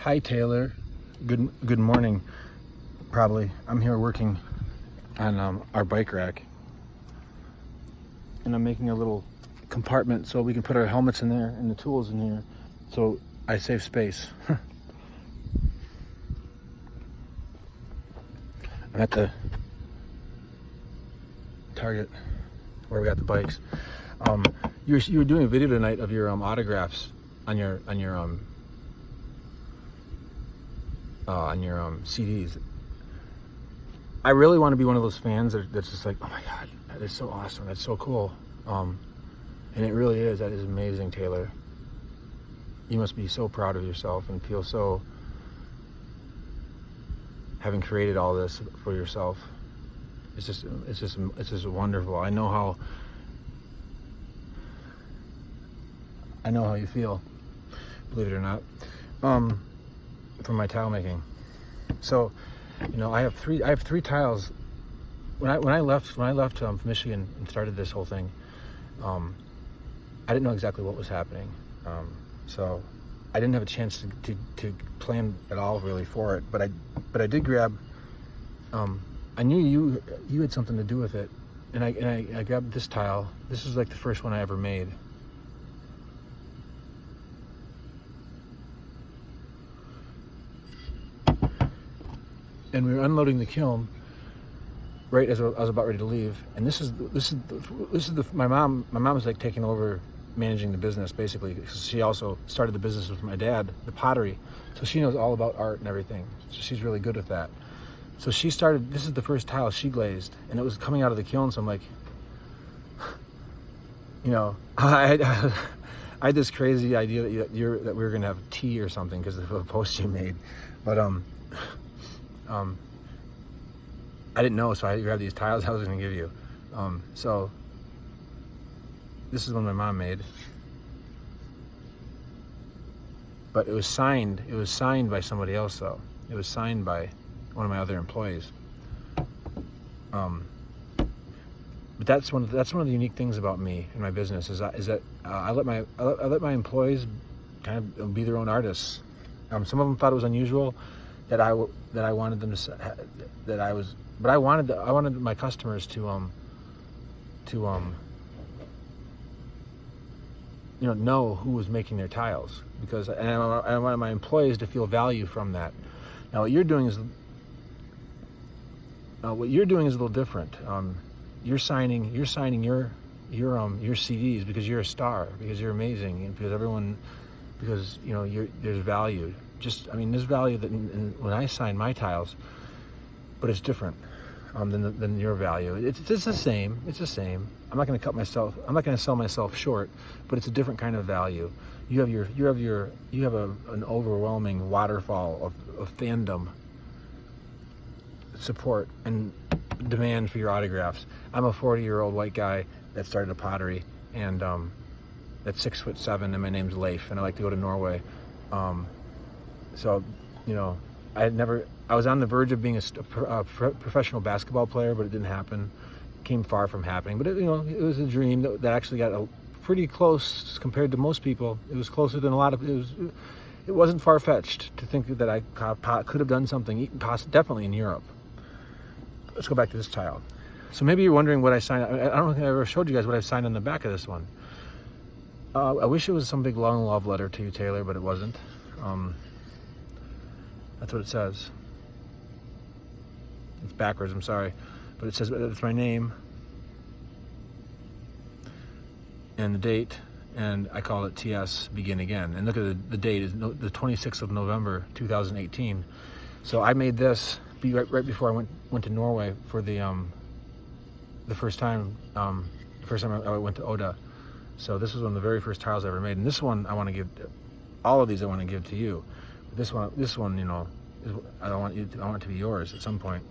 Hi Taylor, good morning. Probably I'm here working on our bike rack, and I'm making a little compartment so we can put our helmets in there and the tools in here, so I save space. I'm at the Target where we got the bikes. You were doing a video tonight of your autographs on your CDs. I really want to be one of those fans that's just like, oh my God, that is so awesome, that's so cool. And it really is. That is amazing, Taylor. You must be so proud of yourself and feel so, having created all this for yourself. It's just wonderful. I know how you feel, believe it or not, from my tile making. So, I have three tiles. When I left Michigan and started this whole thing, I didn't know exactly what was happening. So I didn't have a chance to plan at all really for it. But I did grab. I knew you had something to do with it, and I grabbed this tile. This is like the first one I ever made. And we were unloading the kiln right as I was about ready to leave. And this is my mom is like taking over managing the business basically, because she also started the business with my dad, the pottery. So she knows all about art and everything. So she's really good with that. So she started, this is the first tile she glazed, and it was coming out of the kiln. So I'm like, I had this crazy idea that we were gonna have tea or something because of a post you made, but I didn't know, so I grabbed these tiles I was gonna give you. So this is one my mom made, but it was signed by somebody else though. It was signed by one of my other employees. But that's one of the unique things about me and my business is that I let my employees kind of be their own artists. Some of them thought it was unusual that I wanted them to that I was, but I wanted my customers to know who was making their tiles, because and I wanted my employees to feel value from that. Now what you're doing is a little different. You're signing your CDs because you're a star, because you're amazing, and because there's value. There's value that when I sign my tiles, but it's different than your value. It's the same. It's the same. I'm not going to sell myself short, but it's a different kind of value. You have an overwhelming waterfall of fandom, support, and demand for your autographs. I'm a 40-year-old white guy that started a pottery, and that's 6'7", and my name's Leif, and I like to go to Norway. So, I was on the verge of being a professional basketball player, but it didn't happen. It came far from happening, but it was a dream that actually got pretty close compared to most people. It was closer than a lot of, it wasn't far-fetched to think that I could have done something, definitely in Europe. Let's go back to this tile. So maybe you're wondering what I signed. I don't think I ever showed you guys what I signed on the back of this one. I wish it was some big long love letter to you, Taylor, but it wasn't. That's what it says. It's backwards, I'm sorry. But it says, it's my name and the date, and I call it TS Begin Again. And look at the date, is the 26th of November, 2018. So I made this right before I went to Norway for the first time I went to Oda. So this was one of the very first tiles I ever made. And this one I want to give, all of these I want to give to you. This one, I want it to be yours at some point.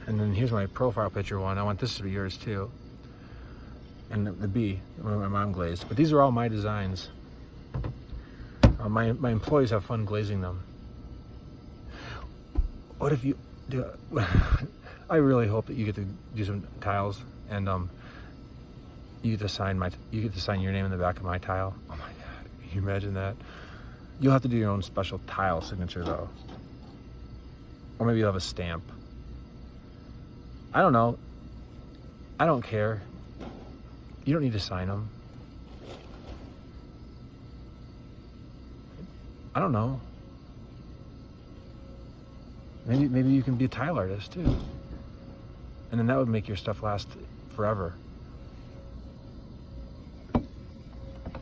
And then here's my profile picture one. I want this to be yours too. And the B, one my mom glazed. But these are all my designs. My employees have fun glazing them. What if you do? I really hope that you get to do some tiles, and you get to sign your name in the back of my tile. Oh my God, can you imagine that? You'll have to do your own special tile signature though. Or maybe you'll have a stamp. I don't know. I don't care. You don't need to sign them. I don't know. Maybe you can be a tile artist too. And then that would make your stuff last forever.